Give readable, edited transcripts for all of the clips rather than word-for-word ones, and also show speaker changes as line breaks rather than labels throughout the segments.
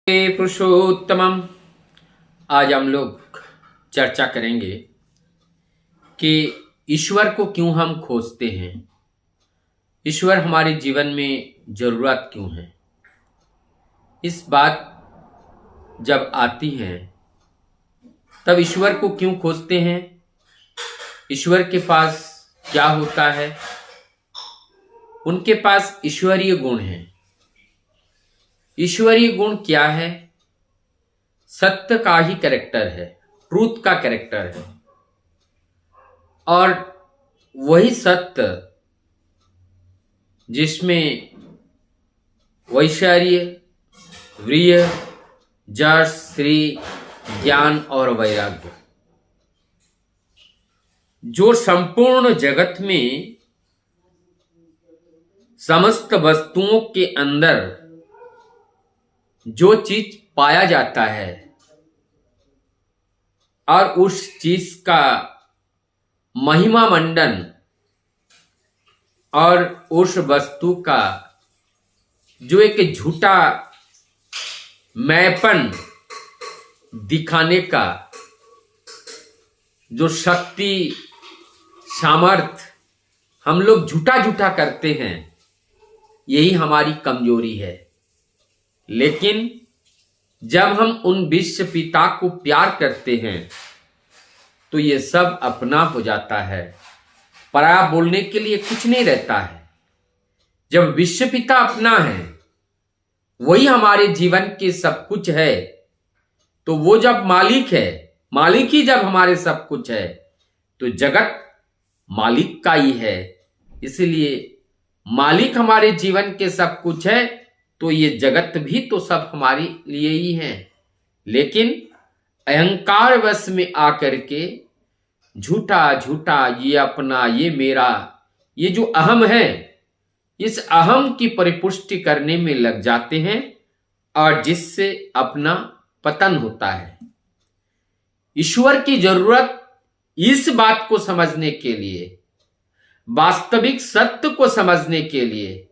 पुरुषोत्तमम। आज हम लोग चर्चा करेंगे कि ईश्वर को क्यों हम खोजते हैं, ईश्वर हमारे जीवन में जरूरत क्यों है। इस बात जब आती है तब ईश्वर को क्यों खोजते हैं, ईश्वर के पास क्या होता है। उनके पास ईश्वरीय गुण हैं। ईश्वरीय गुण क्या है? सत्य का ही कैरेक्टर है, ट्रूथ का कैरेक्टर है। और वही सत्य जिसमें वैशार्य, वीर्य, जश, श्री, ज्ञान और वैराग्य, जो संपूर्ण जगत में समस्त वस्तुओं के अंदर जो चीज पाया जाता है और उस चीज का महिमा मंडन और उस वस्तु का जो एक झूठा मैंपन दिखाने का जो शक्ति सामर्थ हम लोग झूठा झूठा करते हैं, यही हमारी कमजोरी है। लेकिन जब हम उन विश्व पिता को प्यार करते हैं तो ये सब अपना हो जाता है, पराया बोलने के लिए कुछ नहीं रहता है। जब विश्व पिता अपना है, वही हमारे जीवन के सब कुछ है, तो वो जब मालिक है, मालिक ही जब हमारे सब कुछ है, तो जगत मालिक का ही है। इसलिए मालिक हमारे जीवन के सब कुछ है, तो ये जगत भी तो सब हमारे लिए ही है। लेकिन अहंकार वश में आकर के झूठा झूठा ये अपना, ये मेरा, ये जो अहम है, इस अहम की परिपुष्टि करने में लग जाते हैं और जिससे अपना पतन होता है। ईश्वर की जरूरत इस बात को समझने के लिए, वास्तविक सत्य को समझने के लिए,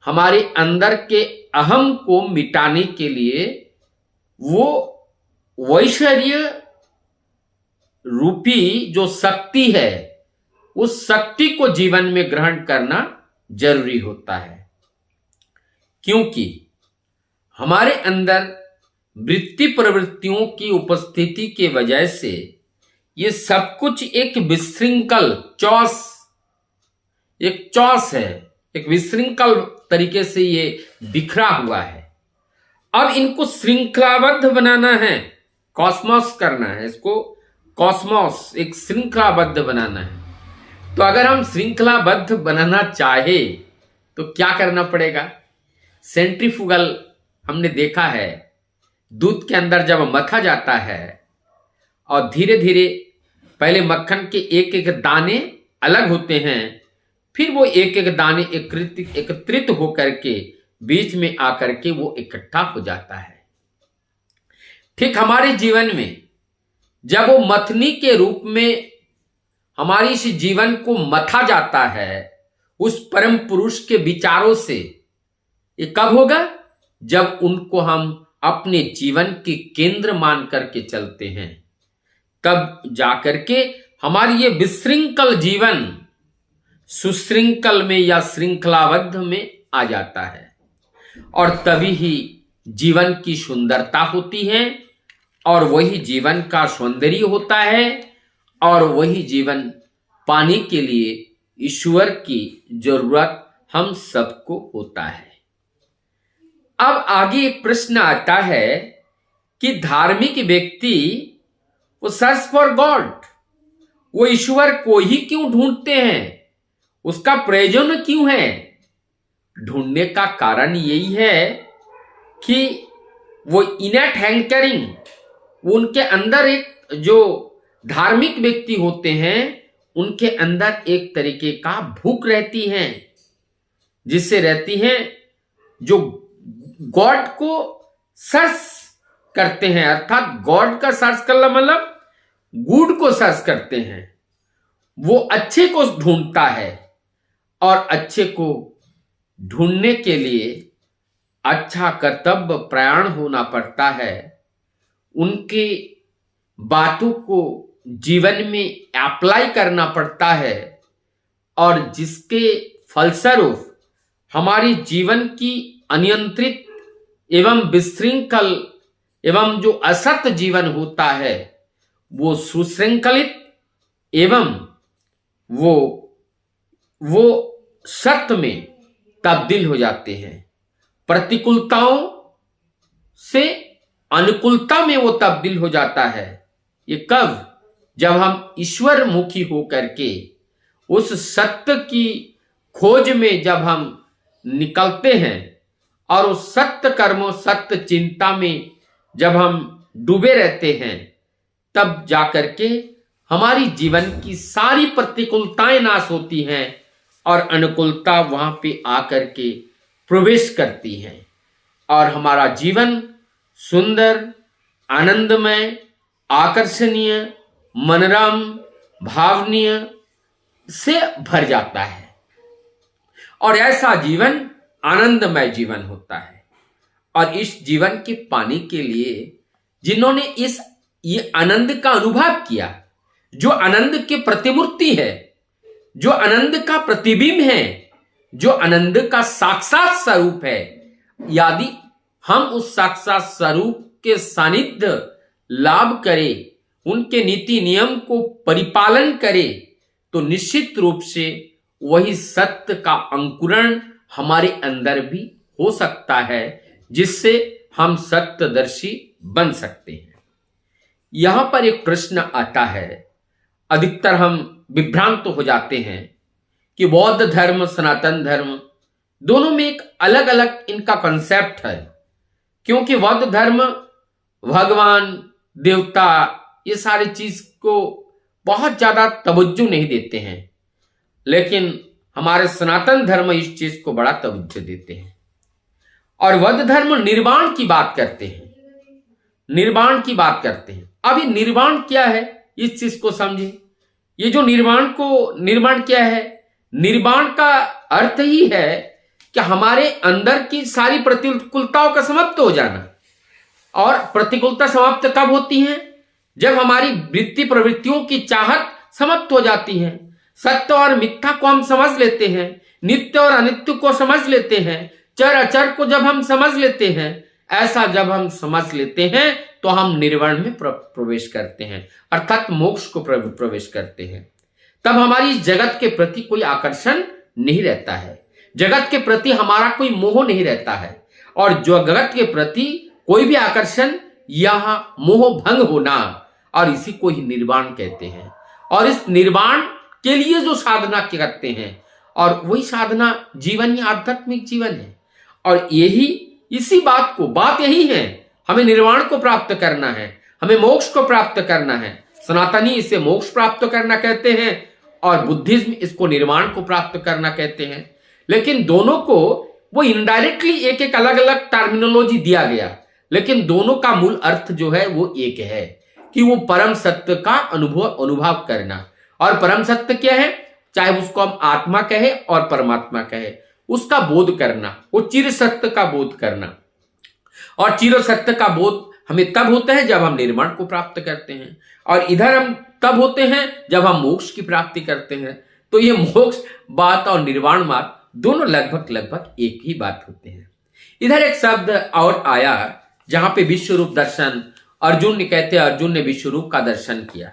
हमारे अंदर के अहम को मिटाने के लिए, वो वैश्वर्य रूपी जो शक्ति है, उस शक्ति को जीवन में ग्रहण करना जरूरी होता है। क्योंकि हमारे अंदर वृत्ति प्रवृत्तियों की उपस्थिति के वजह से ये सब कुछ एक विशृंखल चौस है, एक विशृंखल तरीके से ये बिखरा हुआ है। अब इनको श्रृंखलाबद्ध बनाना है, कॉस्मोस करना है, इसको कॉस्मोस एक श्रृंखलाबद्ध बनाना है। तो अगर हम श्रृंखलाबद्ध बनाना चाहे तो क्या करना पड़ेगा? सेंट्रीफ्यूगल हमने देखा है, दूध के अंदर जब मथा जाता है और धीरे धीरे पहले मक्खन के एक एक दाने अलग होते हैं, फिर वो एक एक दाने एकत्रित होकर के बीच में आकर के वो इकट्ठा हो जाता है। ठीक हमारे जीवन में जब वो मथनी के रूप में हमारी इस जीवन को मथा जाता है उस परम पुरुष के विचारों से, ये कब होगा? जब उनको हम अपने जीवन के केंद्र मान करके चलते हैं, तब जाकर के हमारी ये विशृंखल जीवन सुशृंखल में या श्रृंखलाबद्ध में आ जाता है। और तभी ही जीवन की सुंदरता होती है, और वही जीवन का सौंदर्य होता है, और वही जीवन पाने के लिए ईश्वर की जरूरत हम सबको होता है। अब आगे एक प्रश्न आता है कि धार्मिक व्यक्ति वो सर्च फॉर गॉड, वो ईश्वर को ही क्यों ढूंढते हैं, उसका प्रयोजन क्यों है? ढूंढने का कारण यही है कि वो इनट हैंकरिंग, उनके अंदर एक जो धार्मिक व्यक्ति होते हैं, उनके अंदर एक तरीके का भूख रहती है, जिससे रहती है जो गॉड को सर्च करते हैं। अर्थात गॉड का सर्च करना मतलब गुड को सर्च करते हैं। वो अच्छे को ढूंढता है, और अच्छे को ढूंढने के लिए अच्छा कर्तव्य प्रयाण होना पड़ता है, उनके बातों को जीवन में अप्लाई करना पड़ता है, और जिसके फलस्वरूप हमारी जीवन की अनियंत्रित एवं विशृंखल एवं जो असत जीवन होता है वो सुशृंखलित एवं वो सत्य में तब्दील हो जाते हैं। प्रतिकूलताओं से अनुकूलता में वो तब्दील हो जाता है। ये कब? जब हम ईश्वर मुखी हो करके उस सत्य की खोज में जब हम निकलते हैं और उस सत्य कर्मों सत्य चिंता में जब हम डूबे रहते हैं, तब जाकर के हमारी जीवन की सारी प्रतिकूलताएं नाश होती हैं और अनुकूलता वहां पे आकर के प्रवेश करती हैं और हमारा जीवन सुंदर, आनंदमय, आकर्षणीय, मनोरम, भावनीय से भर जाता है और ऐसा जीवन आनंदमय जीवन होता है। और इस जीवन के पाने के लिए जिन्होंने ये आनंद का अनुभव किया, जो आनंद के प्रतिमूर्ति है, जो आनंद का प्रतिबिंब है, जो आनंद का साक्षात स्वरूप है, यदि हम उस साक्षात स्वरूप के सानिध्य लाभ करें, उनके नीति नियम को परिपालन करें, तो निश्चित रूप से वही सत्य का अंकुरण हमारे अंदर भी हो सकता है, जिससे हम सत्यदर्शी बन सकते हैं। यहां पर एक प्रश्न आता है, अधिकतर हम विभ्रांत हो जाते हैं कि बौद्ध धर्म, सनातन धर्म दोनों में एक अलग अलग इनका कॉन्सेप्ट है, क्योंकि बौद्ध धर्म भगवान, देवता, ये सारी चीज को बहुत ज्यादा तवज्जो नहीं देते हैं, लेकिन हमारे सनातन धर्म इस चीज को बड़ा तवज्जो देते हैं। और बौद्ध धर्म निर्वाण की बात करते हैं, निर्वाण की बात करते हैं। अब ये निर्वाण क्या है, इस चीज को समझे। ये जो निर्वाण क्या है? निर्वाण का अर्थ ही है कि हमारे अंदर की सारी प्रतिकूलताओं का समाप्त हो जाना। और प्रतिकूलता समाप्त कब होती है? जब हमारी वृत्ति प्रवृत्तियों की चाहत समाप्त हो जाती है। सत्य और मिथ्या को हम समझ लेते हैं, नित्य और अनित्य को समझ लेते हैं, चर अचर को जब हम समझ लेते हैं, ऐसा जब हम समझ लेते हैं तो हम निर्वाण में प्रवेश करते हैं, अर्थात मोक्ष को प्रवेश करते हैं। तब हमारी जगत के प्रति कोई आकर्षण नहीं रहता है, जगत के प्रति हमारा कोई मोह नहीं रहता है, और जो जगत के प्रति कोई भी आकर्षण या मोह भंग होना, और इसी को ही निर्वाण कहते हैं। और इस निर्वाण के लिए जो साधना करते हैं, और वही साधना जीवन ही आध्यात्मिक जीवन है। और बात यही है, हमें निर्वाण को प्राप्त करना है, हमें मोक्ष को प्राप्त करना है। सनातनी इसे मोक्ष प्राप्त करना कहते हैं और बुद्धिज्म इसको निर्वाण को प्राप्त करना कहते हैं। लेकिन दोनों को वो इनडायरेक्टली एक एक अलग अलग टर्मिनोलॉजी दिया गया, लेकिन दोनों का मूल अर्थ जो है वो एक है कि वो परम सत्य का अनुभव करना। और परम सत्य क्या है? चाहे उसको हम आत्मा कहे और परमात्मा कहे, उसका बोध करना, वो चिर सत्य का बोध करना। और चिर सत्य का बोध हमें तब होता है जब हम निर्वाण को प्राप्त करते हैं, और इधर हम तब होते हैं जब हम मोक्ष की प्राप्ति करते हैं। तो ये मोक्ष बात और निर्वाण बात दोनों लगभग एक ही बात होते हैं। इधर एक शब्द और आया जहां पे विश्वरूप दर्शन, अर्जुन ने कहते हैं अर्जुन ने विश्वरूप का दर्शन किया।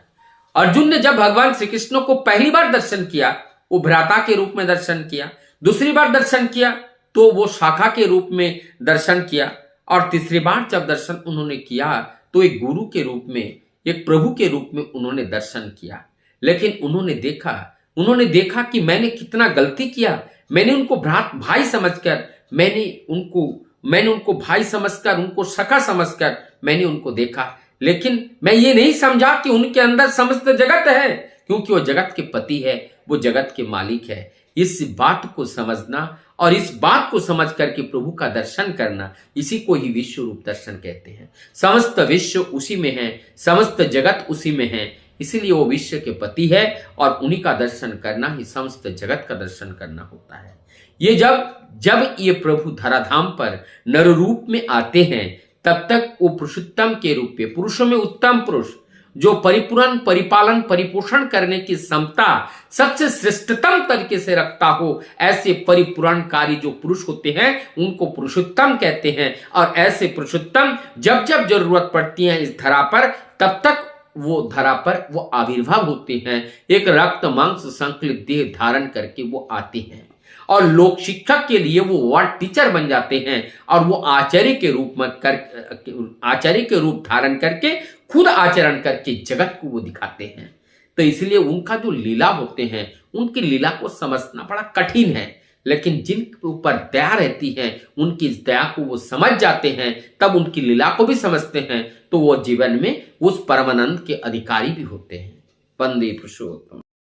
अर्जुन ने जब भगवान श्री कृष्ण को पहली बार दर्शन किया, वो भ्राता के रूप में दर्शन किया, दूसरी बार दर्शन किया तो वो शाखा के रूप में दर्शन किया, और तीसरी बार जब दर्शन उन्होंने किया तो एक गुरु के रूप में, एक प्रभु के रूप में उन्होंने दर्शन किया। लेकिन उन्होंने देखा कि मैंने कितना गलती किया। मैंने उनको भाई समझकर, मैंने उनको भाई समझकर, उनको सखा समझकर मैंने उनको देखा, लेकिन मैं ये नहीं समझा कि उनके अंदर समस्त जगत है, क्योंकि वो जगत के पति है, वो जगत के मालिक है। इस बात को समझना और इस बात को समझ करके प्रभु का दर्शन करना, इसी को ही विश्व रूप दर्शन कहते हैं। समस्त विश्व उसी में है, समस्त जगत उसी में है, इसीलिए वो विश्व के पति है, और उन्हीं का दर्शन करना ही समस्त जगत का दर्शन करना होता है। ये जब ये प्रभु धराधाम पर नर रूप में आते हैं, तब तक वो पुरुषोत्तम के रूप में, पुरुषों में उत्तम पुरुष, जो परिपूर्ण, परिपालन, परिपोषण करने की क्षमता सबसे श्रेष्ठतम तरीके से रखता हो, ऐसे परिपूरणकारी जो पुरुष होते हैं उनको पुरुषोत्तम कहते हैं। और ऐसे पुरुषोत्तम जब जब जरूरत पड़ती है इस धरा पर, तब तक वो धरा पर वो आविर्भाव होते हैं, एक रक्त मांस संकलित देह धारण करके वो आते हैं और लोक शिक्षक के लिए वो वर्ड टीचर बन जाते हैं और वो आचार्य के रूप धारण करके खुद आचरण करके जगत को वो दिखाते हैं। तो इसलिए उनका जो लीला होते हैं, उनकी लीला को समझना बड़ा कठिन है, लेकिन जिनके ऊपर दया रहती है, उनकी इस दया को वो समझ जाते हैं, तब उनकी लीला को भी समझते हैं, तो वो जीवन में उस परमानंद के अधिकारी भी होते हैं। वंदे पुरुषोत्तम।